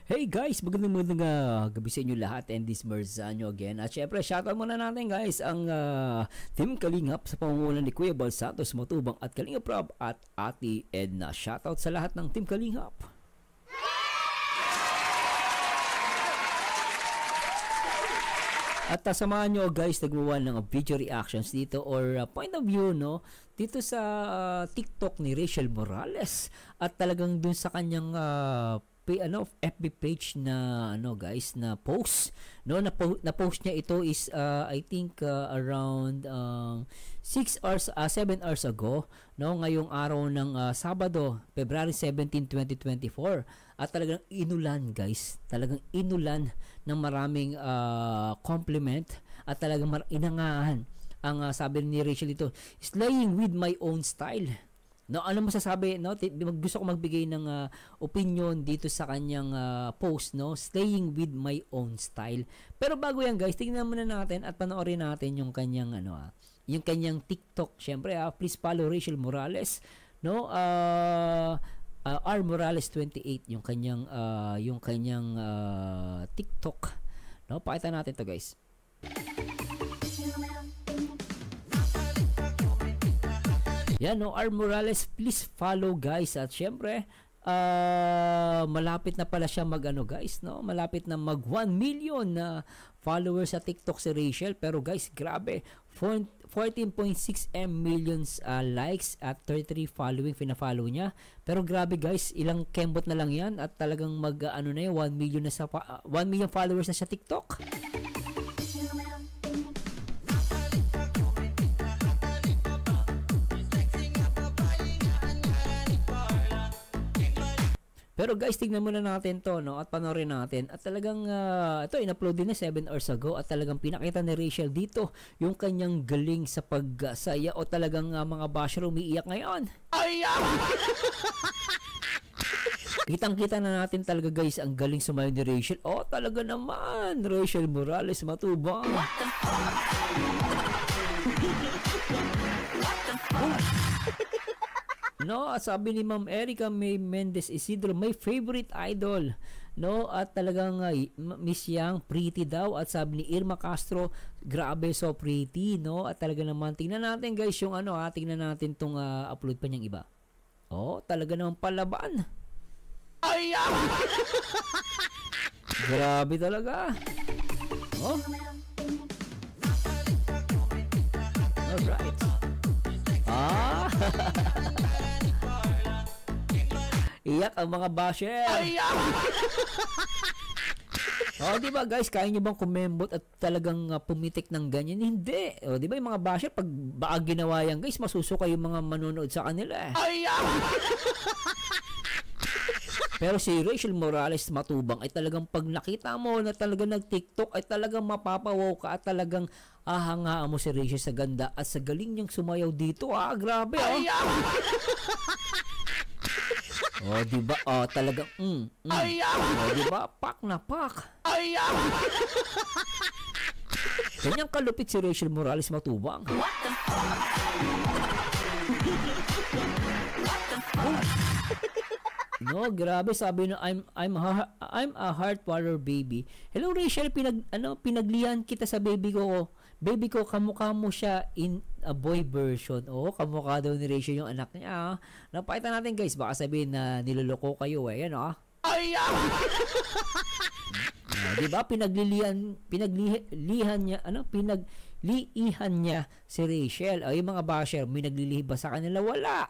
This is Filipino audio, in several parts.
Hey guys, magandang gabi sa inyo lahat, and this Merzanyo again. At syempre, shoutout muna natin guys ang Team Kalingap sa pamumuno ni Kuya Bal Santos Matubang at Kalingap Rob at Ate Edna. Shoutout sa lahat ng Team Kalingap. At samahan nyo guys, nagwawa ng video reactions dito or point of view, no? Dito sa TikTok ni Rachel Morales at talagang dun sa kanyang FB page na guys na post, no, na post niya ito is I think around 7 hours ago, no, ngayong araw ng Sabado, February 17, 2024. At talagang inulan guys, talagang inulan ng maraming compliment at talagang inangahan ang sabi ni Rachel ito, slaying with my own style. No, ano masasabi, no? Gusto ko magbigay ng opinion dito sa kanyang post, no? Staying with my own style. Pero bago yan, guys, tingnan muna natin at panoorin natin yung kanyang yung kanyang TikTok. Syempre, please follow Rachel Morales, no? R Morales 28 yung kanyang TikTok. No, pakita natin 'to, guys. Yan, no, R Morales, please follow guys. At syempre, malapit na pala siya guys, no? Malapit na mag 1 million na followers sa TikTok si Rachel. Pero guys, grabe, 14.6 millions likes at 33 following pina-follow niya. Pero grabe guys, ilang kembot na lang yan at talagang mag 1 million na 1 million followers na sa TikTok. Pero guys, tignan muna natin to, no, at panoorin natin. At talagang ito in-upload din na 7 hours ago at talagang pinakita ni Rachel dito yung kanyang galing sa pagsaya o talagang mga basher umiiyak ngayon. Kitang-kita na natin talaga guys ang galing sumayaw ni Rachel. Oh, talaga naman, Rachel Morales Matubang. No, at sabi ni Ma'am Erica May Mendez Isidro, my favorite idol. No, at talagang Miss Yang, pretty daw. At sabi ni Irma Castro, grabe, so pretty, no? At talaga naman, tingnan natin guys yung tingnan natin tong upload pa niyang iba. Oh, talaga naman palaban. Grabe talaga. Oh. Alright. Iyak ang mga basher. Oh, di ba guys, kaya nyo bang kumembot at talagang pumitik ng ganyan? Hindi. Oh, di ba yung mga basher, pag baag ginawa yan guys, masusuka yung mga manonood sa kanila eh. Pero si Rachel Morales Matubang ay talagang pag nakita mo na talagang nag-TikTok ay talagang mapapawaw ka at talagang ahangaan mo si Rachel sa ganda at sa galing niyang sumayaw dito. Grabe oh. Oh, di ba? Oh, talagang Oh, di ba? Pak na pak. Kanyang kalupit si Rachel Morales Matubang. What the fuck? No, grabe, sabi na I'm a heart water baby. Hello Rachel, pinaglihan kita sa baby ko. Baby ko, kamukha mo siya in a boy version. Oh, kamukha daw ni Rachel yung anak niya. Napakita natin guys, baka sabihin na niloloko kayo eh. Yan oh. Diba? Pinaglihan niya si Rachel. Oh, yung mga basher, may naglilihi ba sa kanila? Wala.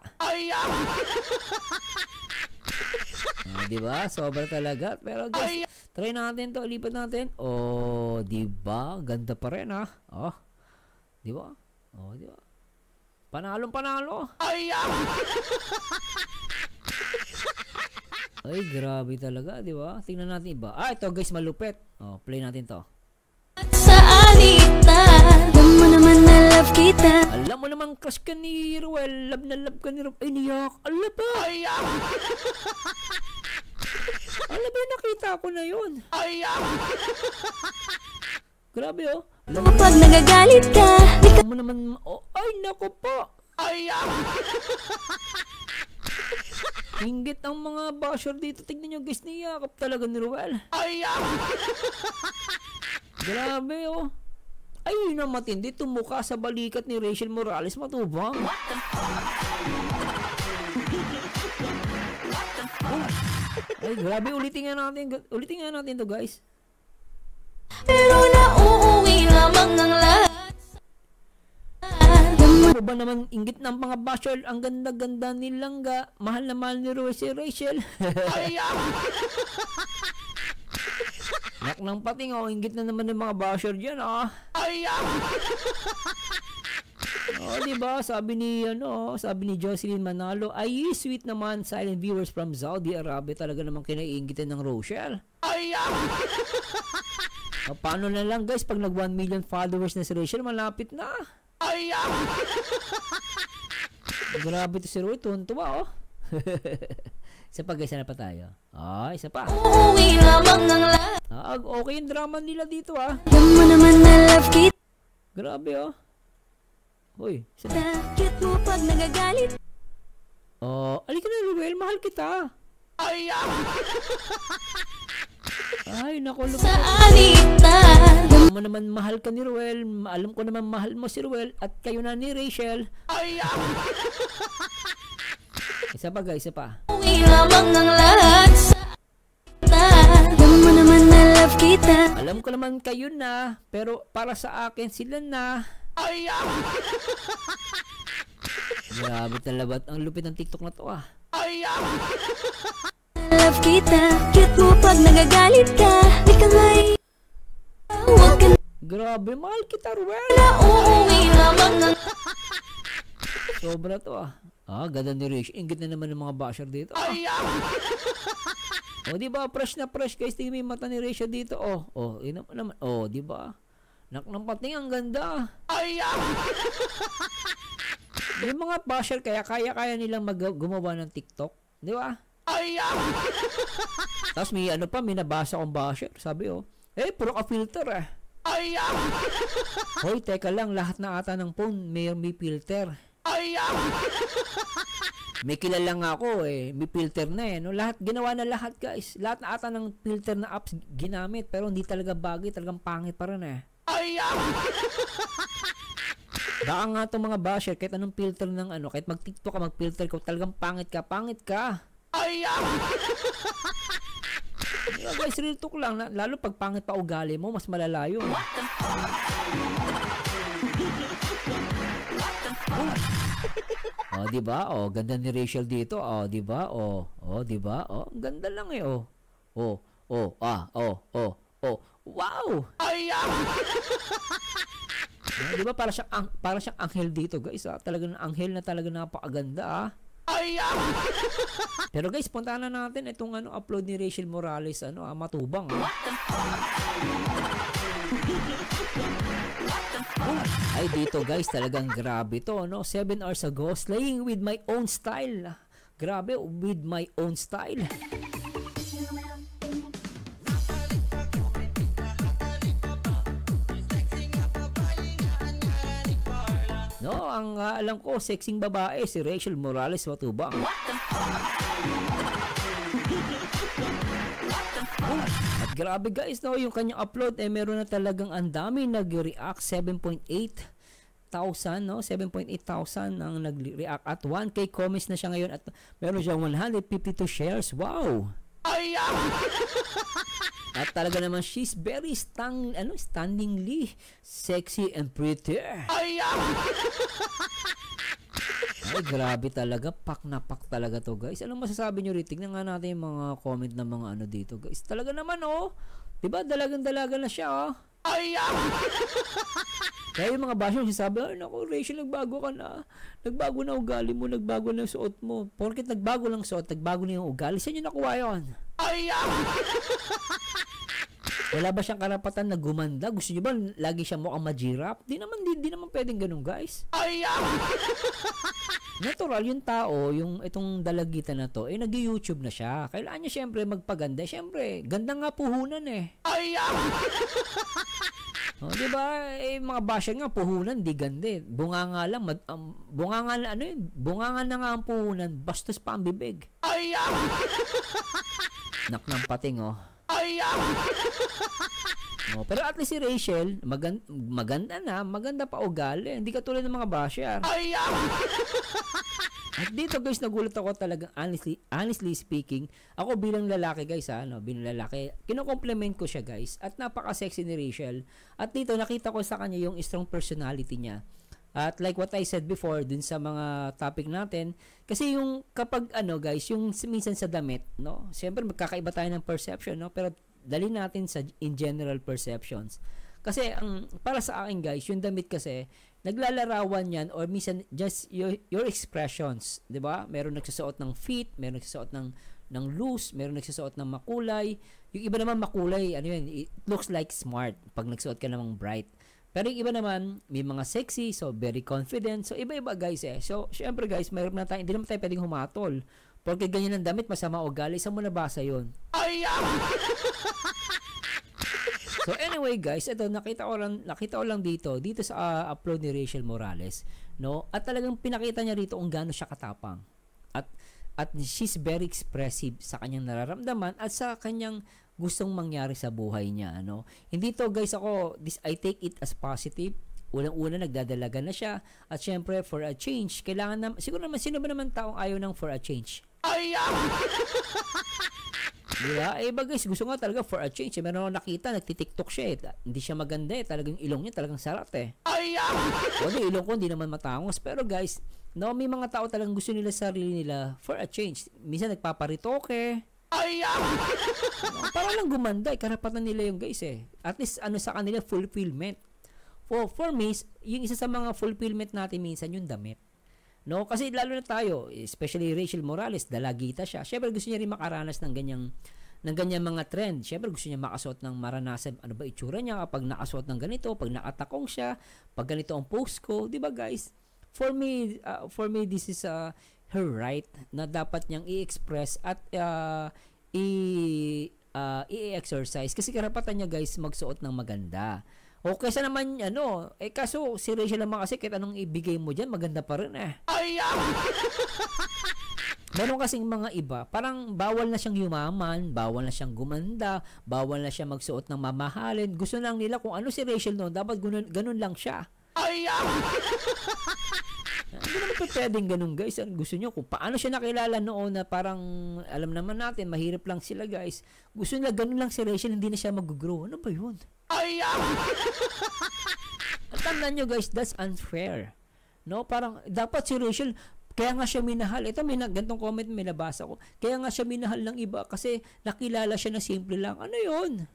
Diba? Sobra talaga. Pero guys, try natin to, lipat natin. Oh, diba? Ganda pa rin ha. Oh. Diba? Oh, diba? Panalong panalo. Ay, grabe talaga, diba? Tingnan natin iba. Ito guys, malupit. Oh, play natin to. Sa alita, alam mo naman na love kita. Alam mo naman crush ka ni Ruel. Love na love ka ni Ruel. Ay, niyak. Alam ba? Alam ba, nakita ko na yun. Grabe oh. Kapag nagagalit ka, alam mo naman, oh, ay nako po. Inggit ang mga basher dito. Tignan nyo guys, niyakap talaga ni Ruel. Grabe oh. Ay, yun ang matindi. Tumuka sa balikat ni Rachel Morales. Matubang. Ay, grabe. Ulitin nga natin to guys. Pero nauuwi lamang ng lahat. Ano ba naman inggit ng mga basher? Ang ganda-ganda ni Langga. Mahal na mahal ni Ruel si Rachel. Yak ng pating oh, inggit na naman ng mga basher dyan ah. Oh, diba? Sabi ni Jocelyn Manalo, ay sweet naman silent viewers from Saudi Arabia, talaga namang kinaiingitan ng Rochelle. Paano na lang guys pag nag 1 million followers na si Rachel, malapit na. Grabe to si Roy, tuntua oh. Isa pa guys, na pa tayo. Isa pa. Uuwi lamang ng lahat. Okay yung drama nila dito ah. Alam mo naman na love kita. Grabe oh. Hoy. Cute mo pag nagagalit. Alika na Ruel, mahal kita. Ay, naku. Sa alitan. Alam mo naman mahal ka ni Ruel. Alam ko naman mahal mo si Ruel. At kayo na ni Rachel. Isa pa guys, isa pa. Uwi lamang ng lahat sa alitan. Alam mo naman na love kita. Alam ko naman kayo na. Pero para sa akin sila na. Grabe talabat. Ang lupit ng TikTok na to ah. Love kita. Cute mo pag nagagalit ka. Di ka ngay. Huwag ka Grabe, mahal kita Ruel. na uuwi lamang ng Sobra to ah. Ganda ni Rachel. Ingit na naman ng mga basher dito. Di ba? Fresh na fresh guys. Tingnan mo yung mata ni Rachel dito. Yun naman. Di ba? Nak ng pating, ang ganda. Yung mga basher kaya nilang gumawa ng TikTok. Di ba? Tapos may may nabasa akong basher. Sabi puro ka filter eh. Hoy, teka lang. Lahat na ata ng phone may filter. May kilala nga ako may filter na no? Lahat, ginawa na lahat guys. Lahat na ata ng filter na apps ginamit, pero hindi talaga bagay, talagang pangit pa rin Baka nga itong mga basher, kahit anong filter ng kahit mag-TikTok ka, mag-filter ka, talagang pangit ka. Guys, real talk lang, lalo pag pangit pa ugali mo, mas malala yun. Diba? Ganda ni Rachel dito. Diba? Diba? Ganda lang Wow! Diba? Para siyang anghel dito, guys. Talagang anghel na talaga, napakaganda Pero guys, puntahan na natin itong upload ni Rachel Morales, matubang. Ay, dito guys, talagang grabe to, 7 hours ago, slaying with my own style. Grabe, with my own style. Ang alam ko, sexing babae, si Rachel Morales, matubang. At grabe guys, yung kanyang upload, meron na talagang ang dami nag-react, 7,800 ang nag-react at 1K comments na siya ngayon at meron siyang 152 shares. Wow! At talaga naman, she's very stunningly sexy and pretty. Ay, grabe talaga. Pak na pak talaga to, guys. Anong masasabi nyo rito? Tignan nga natin yung mga comment ng mga dito, guys. Talaga naman, diba? Dalagang-dalaga na siya, Kaya yung mga basyo sabi, naku, Rachel, nagbago ka na. Nagbago na ugali mo, nagbago na suot mo. Porkit nagbago lang suot, nagbago na yung ugali. Saan nyo nakuha yun? Wala ba siyang karapatan na gumanda? Gusto niyo ba lagi siya mukhang majirap? Di naman pwedeng ganun, guys. Natural yung tao, yung itong dalagitan na to, nag-YouTube na siya. Kailangan niya syempre magpaganda. Syempre, ganda nga puhunan Oh, 'di ba? Mga basher nga puhunan, di ganda eh. Bunganga lang, bunganga ano yun? Bunganga na nga ang puhunan, bastos pa ang bibig. Nak ng pating, oh. No, pero at least si Rachel, maganda pa ugali. Hindi katulad ng mga basher. At dito guys, nagulat ako talaga, honestly speaking, ako bilang lalaki guys, bilang lalaki, kino-compliment ko siya guys, at napaka-sexy ni Rachel. At dito, nakita ko sa kanya yung strong personality niya. At like what I said before, dun sa mga topic natin, kasi yung kapag guys, yung minsan sa damit, no, siyempre magkakaiba tayo ng perception, no, pero dali natin sa in general perceptions. Kasi para sa akin guys, yung damit kasi naglalarawan yan or minsan just your expressions, 'di ba? Meron nagsusuot ng fit, meron nagsusuot ng loose, meron nagsusuot ng makulay. Yung iba naman makulay, it looks like smart pag nagsuot ka namang bright. Pero yung iba naman, may mga sexy, so very confident. So iba-iba guys eh. So syempre guys, mayroon na tayo, hindi naman tayo pwedeng humatol. Porque ganyan ang damit, masama ugali, saan mo nabasa yun? So anyway guys, ito nakita ko lang dito sa upload ni Rachel Morales, no? At talagang pinakita niya rito kung gaano siya katapang. At she's very expressive sa kanyang nararamdaman at sa kanyang gustong mangyari sa buhay niya, ano? Hindi to guys I take it as positive. Unang-una nagdadalaga na siya at syempre for a change, kailangan na siguro naman sino ba naman taong ayaw ng for a change? Diba? Iba guys, gusto nga talaga for a change. Meron akong nakita, nagtitiktok siya eh. Hindi siya maganda eh. Talagang ilong niya, talagang sarat eh. Wala, ilong ko, hindi naman matangos. Pero guys, no, may mga tao talagang gusto nila sarili nila for a change. Minsan nagpaparitoke. Para lang gumanda eh. Karapatan nila yung guys eh. At least sa kanila, fulfillment. For me, yung isa sa mga fulfillment natin minsan, yung damit. No, kasi lalo na tayo, especially Rachel Morales, dalagita siya. Syempre gusto niya rin makaranas ng ganyang mga trend. Syempre gusto niya makasuot ng maranasan, ano ba itsura niya kapag nakasuot ng ganito, pag nakatakong siya, pag ganito ang post ko, 'di ba guys? For me this is her right na dapat niyang i-express at i-exercise kasi karapatan niya guys magsuot ng maganda. O kaysa naman kaso si Rachel naman kasi kahit anong ibigay mo dyan, maganda pa rin eh. Meron kasing mga iba, parang bawal na siyang yumaman, bawal na siyang gumanda, bawal na siya magsuot ng mamahalin. Gusto lang nila kung ano si Rachel noon, dapat ganun lang siya. Hindi naman pwedeng ganun guys. Gusto nyo kung paano siya nakilala noon na parang alam naman natin, mahirap lang sila guys. Gusto nila ganun lang si Rachel, hindi na siya mag-grow. Ano ba yun? At tandaan nyo guys, that's unfair. No? Parang dapat si Rachel, kaya nga siya minahal. Ito, ganitong comment may nabasa ko. Kaya nga siya minahal ng iba kasi nakilala siya na simple lang. Ano yun?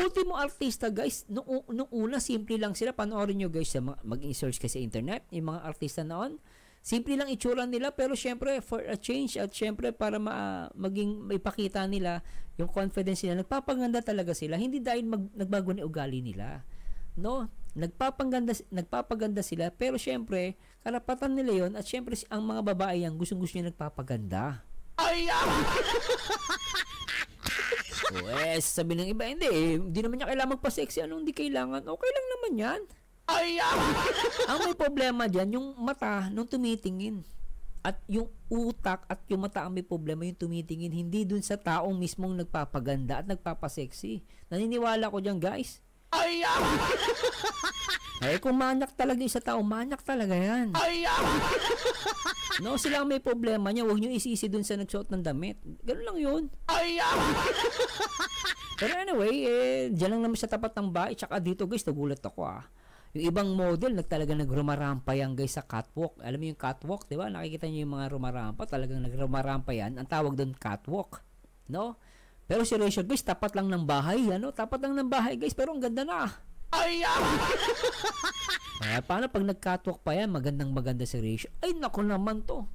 Ultimo artista guys, nung una simple lang sila. Panoorin nyo guys, mag-search kasi sa internet, yung mga artista noon, simple lang itsura nila, pero syempre for a change at syempre para maging maipakita nila yung confidence nila, nagpapaganda talaga sila, hindi dahil nagbago na ugali nila, no? Nagpapaganda sila, pero syempre karapatan nila yon at syempre ang mga babae yang gustong-gusto niya nagpapaganda. Sabi ng iba, hindi naman niya kailangan magpa-sexy. Anong hindi kailangan? Okay lang naman yan. Ang may problema dyan, yung mata nung tumitingin. At yung utak at yung mata ang may problema, yung tumitingin. Hindi dun sa taong mismong nagpapaganda at nagpapasexy. Naniniwala ko dyan, guys. Kung manyak talaga yung sa tao, manyak talaga yan. No, sila ang may problema niya. Huwag nyo isisi dun sa nagsuot ng damit. Ganun lang yun. Pero anyway, dyan lang naman sa tapat ng bahay. Tsaka dito guys, nagulat ako Yung ibang model, talaga nagrumarampa yan guys sa catwalk. Alam mo yung catwalk, di ba? Nakikita nyo yung mga rumarampa. Talagang nagrumarampa yan. Ang tawag doon catwalk. No? Pero si Rachel guys, tapat lang ng bahay. Tapat lang ng bahay guys. Pero ang ganda na. Paano pag nag-catwalk pa yan, magandang-maganda si Rachel. Ay, naku naman to.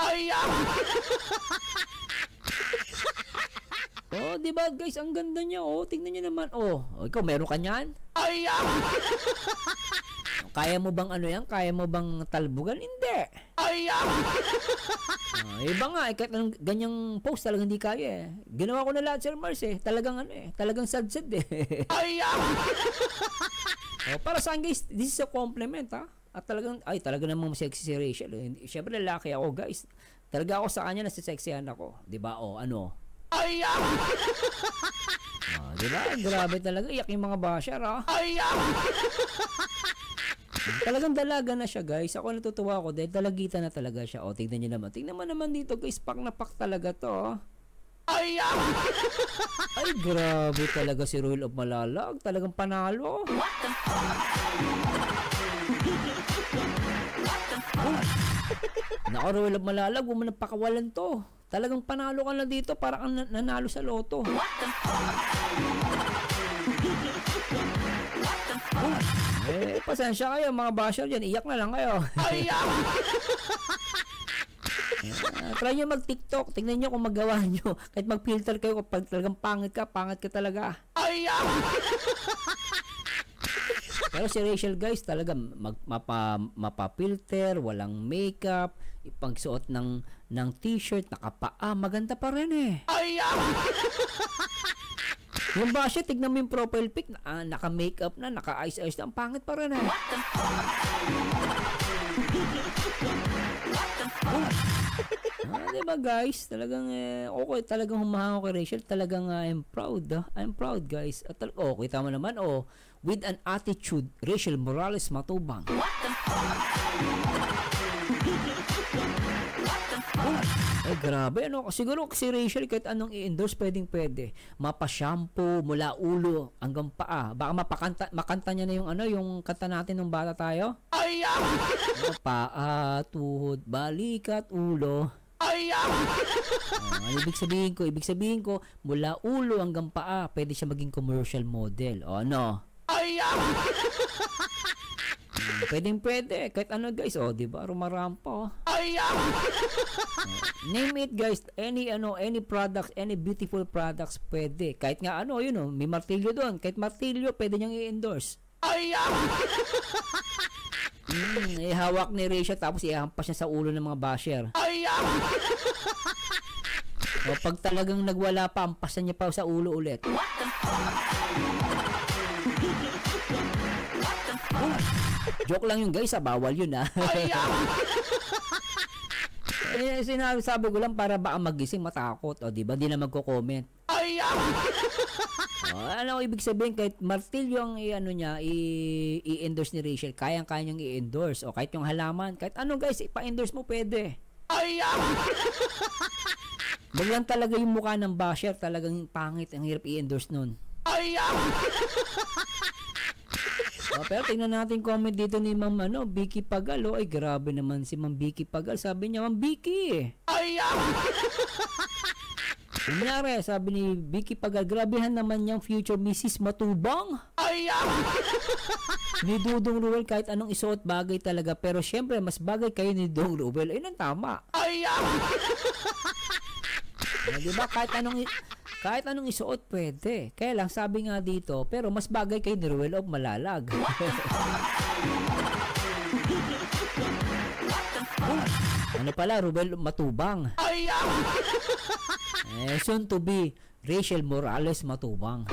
Oh, di ba guys, ang ganda niya. Tingnan niyo naman. Ikaw meron ka niyan? Kaya mo bang yan? Kaya mo bang talbugan? Hindi. Iba nga, kahit anong ganyang post talagang hindi kaya eh. Ginawa ko na lahat, Sir Mars eh. Talagang talagang sad-sad eh. Para sa akin guys, this is a compliment ha. At talaga namang sexy si Rachel. Siyempre lalaki ako guys. Talaga ako sa kanya nasisexihan ako. Diba? Diba? Grabe talaga. Iyak yung mga basher ha. Talagang dalaga na siya guys. Ako natutuwa ako dahil dalagita na talaga siya. Tignan niyo naman. Tignan mo naman dito guys. Pak na pak talaga to. Ay, grabe talaga si Royal of Malalag. Talagang panalo. Naka Royal of Malalag, huwag mo nang pakawalan to. Talagang panalo ka na dito para kang nanalo sa loto. Pasensya kayo mga basher dyan. Iyak na lang kayo. Try nyo mag-TikTok. Tingnan nyo kung magawa nyo. Kahit mag-filter kayo kapag talagang pangit ka talaga. Pero si Rachel guys, talaga mapa-filter, walang makeup, ipagsuot ng t-shirt, nakapaa, maganda pa rin eh. Yung basher, tignan mo yung profile pic, naka-makeup na, naka-eyes na, ang pangit pa rin eh. Diba guys, talagang okay, talagang humahango kay Rachel, talagang I'm proud guys. At okay, tama naman, with an attitude, Rachel Morales matubang. Grabe, siguro si Rachel kahit anong i-endorse pwede. Mapa-shampoo mula ulo hanggang paa. Baka makanta niya na yung kanta natin nung bata tayo. Paa, tuhod, balikat, ulo. Ibig sabihin ko, mula ulo hanggang paa, pwede siya maging commercial model. Pwede. Kahit ano guys, diba? Rumarampa. Name it guys, any products, any beautiful products pwede. Kahit nga may martilyo doon. Kahit martilyo, pwede niyang i-endorse. Ihawak ni Rachel tapos ihampas niya sa ulo ng mga basher. Pag talagang nagwala pa, ampasan niya pa sa ulo ulit. Joke lang yun guys, bawal yun sabi ko lang para baka magising matakot, diba? Hindi na magko-comment. Ano ibig sabihin, kahit martilyo ang i-endorse ni Rachel, kayang-kaya niyang i-endorse. O kahit yung halaman, kahit ano guys, ipa-endorse mo pwede. Baglang talaga yung mukha ng basher, talagang pangit, ang hirap i-endorse nun. Pero tingnan natin comment dito ni Ma'am Vicky Pagal. Ay grabe naman si Ma'am Vicky Pagal. Sabi niya, Ma'am Vicky. Kunyari, sabi ni Vicky Pagal, grabehan naman yung future Mrs. Matubang. Ni Dudong Ruel, kahit anong isuot bagay talaga. Pero syempre, mas bagay kayo ni Dudong Ruel. Ayun ang tama. Diba? Kahit anong isuot pwede. Kaya lang sabi nga dito, pero mas bagay kay Ruel of Malalag. Ano pala, Ruel Matubang. Soon to be Rachel Morales Matubang.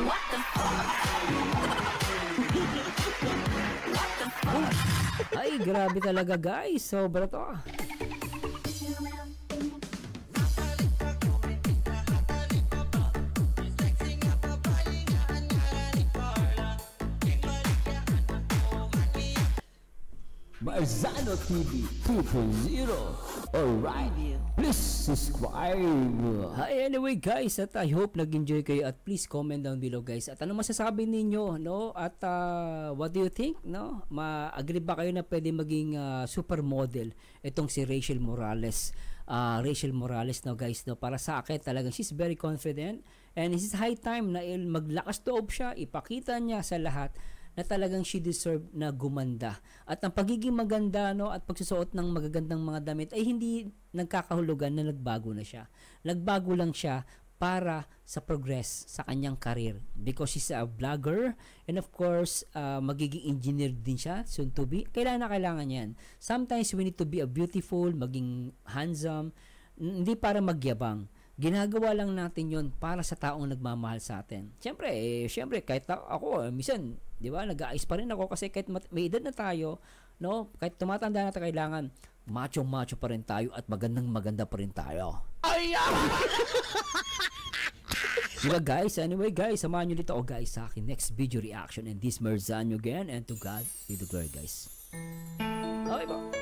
Ay, grabe talaga guys. Sobra to. Marzano TV 2.0. Alright, please subscribe. Hi, anyway guys, at I hope nag-enjoy kayo at please comment down below guys. At ano masasabi ninyo, At what do you think, Ma-agree ba kayo na pwede maging supermodel itong si Rachel Morales? Rachel Morales guys, para sa akin talagang she's very confident and it's high time na maglakas loob siya, ipakita niya sa lahat na talagang she deserve na gumanda. At ang pagiging maganda at pagsusuot ng magagandang mga damit ay hindi nagkakahulugan na nagbago na siya. Nagbago lang siya para sa progress sa kanyang career because she's a vlogger and of course magiging engineer din siya soon to be. Kailangan yan. Sometimes we need to be a beautiful, maging handsome, hindi para magyabang. Ginagawa lang natin yon para sa taong nagmamahal sa atin. Siyempre kahit ako minsan, 'di ba, nag-aayos pa rin ako kasi kahit may edad na tayo, no, kahit tumatanda na tayo, kailangan macho pa rin tayo at maganda pa rin tayo. Diba guys? Anyway guys, samahan nyo dito ako guys sa akin next video reaction, and this Merzanyo again, and to God be the glory guys. Okay po.